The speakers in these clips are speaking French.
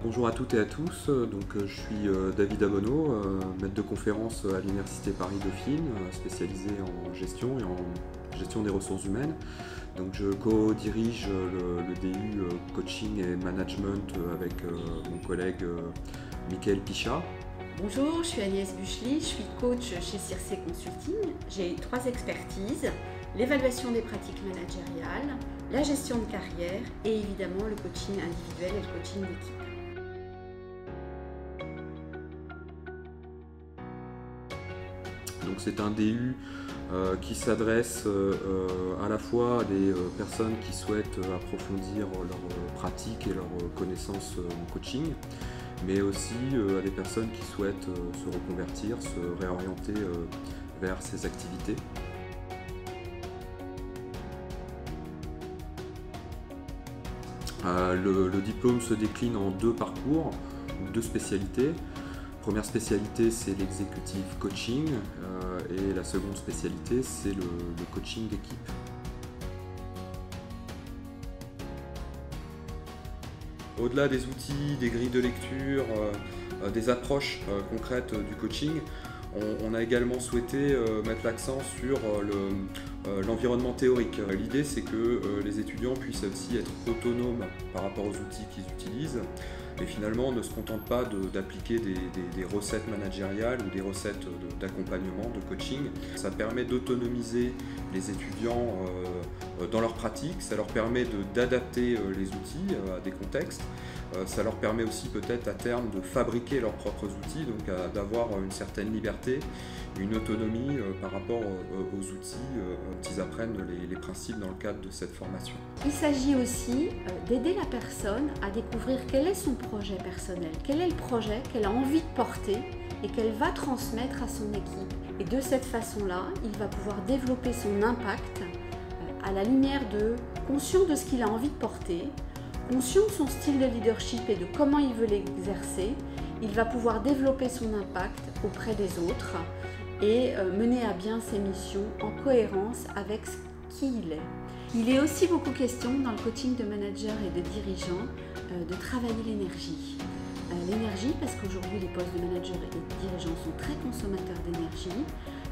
Bonjour à toutes et à tous, je suis David Abonneau, maître de conférence à l'Université Paris-Dauphine, spécialisé en gestion et en gestion des ressources humaines. Donc, je co-dirige le DU Coaching et Management avec mon collègue Mickaël Pichat. Bonjour, je suis Agnès Buchely, je suis coach chez Circe Consulting. J'ai 3 expertises, l'évaluation des pratiques managériales, la gestion de carrière et évidemment le coaching individuel et le coaching d'équipe. Donc c'est un DU qui s'adresse à la fois à des personnes qui souhaitent approfondir leurs pratiques et leurs connaissances en coaching, mais aussi à des personnes qui souhaitent se reconvertir, se réorienter vers ces activités. Le diplôme se décline en 2 parcours, 2 spécialités. Première spécialité, c'est l'executive coaching et la seconde spécialité, c'est le coaching d'équipe. Au-delà des outils, des grilles de lecture, des approches concrètes du coaching, on a également souhaité mettre l'accent sur l'environnement théorique. L'idée, c'est que les étudiants puissent aussi être autonomes par rapport aux outils qu'ils utilisent et finalement ne se contentent pas d'appliquer des recettes managériales ou des recettes d'accompagnement, de coaching. Ça permet d'autonomiser les étudiants dans leur pratique, ça leur permet d'adapter les outils à des contextes. Ça leur permet aussi peut-être à terme de fabriquer leurs propres outils, donc d'avoir une certaine liberté, une autonomie par rapport aux outils dont ils apprennent les principes dans le cadre de cette formation. Il s'agit aussi d'aider la personne à découvrir quel est son projet personnel, quel est le projet qu'elle a envie de porter et qu'elle va transmettre à son équipe. Et de cette façon-là, il va pouvoir développer son impact à la lumière conscient de ce qu'il a envie de porter, conscient de son style de leadership et de comment il veut l'exercer. Il va pouvoir développer son impact auprès des autres et mener à bien ses missions en cohérence avec qui il est. Il est aussi beaucoup question dans le coaching de managers et de dirigeants de travailler l'énergie. L'énergie, parce qu'aujourd'hui les postes de managers et de dirigeants sont très consommateurs d'énergie.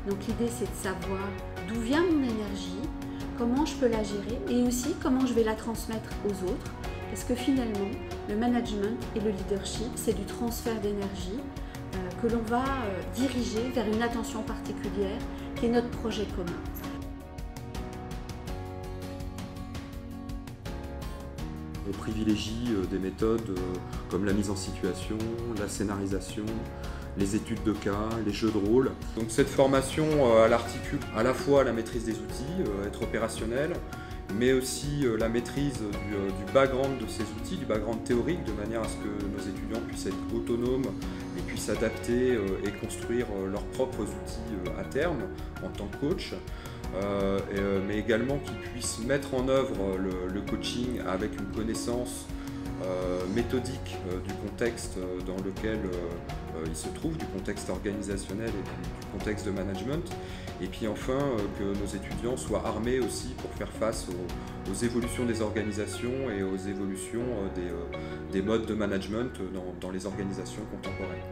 Donc l'idée, c'est de savoir d'où vient mon énergie, comment je peux la gérer et aussi comment je vais la transmettre aux autres. Parce que finalement, le management et le leadership, c'est du transfert d'énergie que l'on va diriger vers une attention particulière qui est notre projet commun. On privilégie des méthodes comme la mise en situation, la scénarisation, les études de cas, les jeux de rôle. Donc cette formation, elle articule à la fois la maîtrise des outils, être opérationnel, mais aussi la maîtrise du background de ces outils, du background théorique, de manière à ce que nos étudiants puissent être autonomes et puissent adapter et construire leurs propres outils à terme en tant que coach. Mais également qu'ils puissent mettre en œuvre le coaching avec une connaissance méthodique du contexte dans lequel ils se trouvent, du contexte organisationnel et du contexte de management. Et puis enfin, que nos étudiants soient armés aussi pour faire face aux évolutions des organisations et aux évolutions des modes de management dans les organisations contemporaines.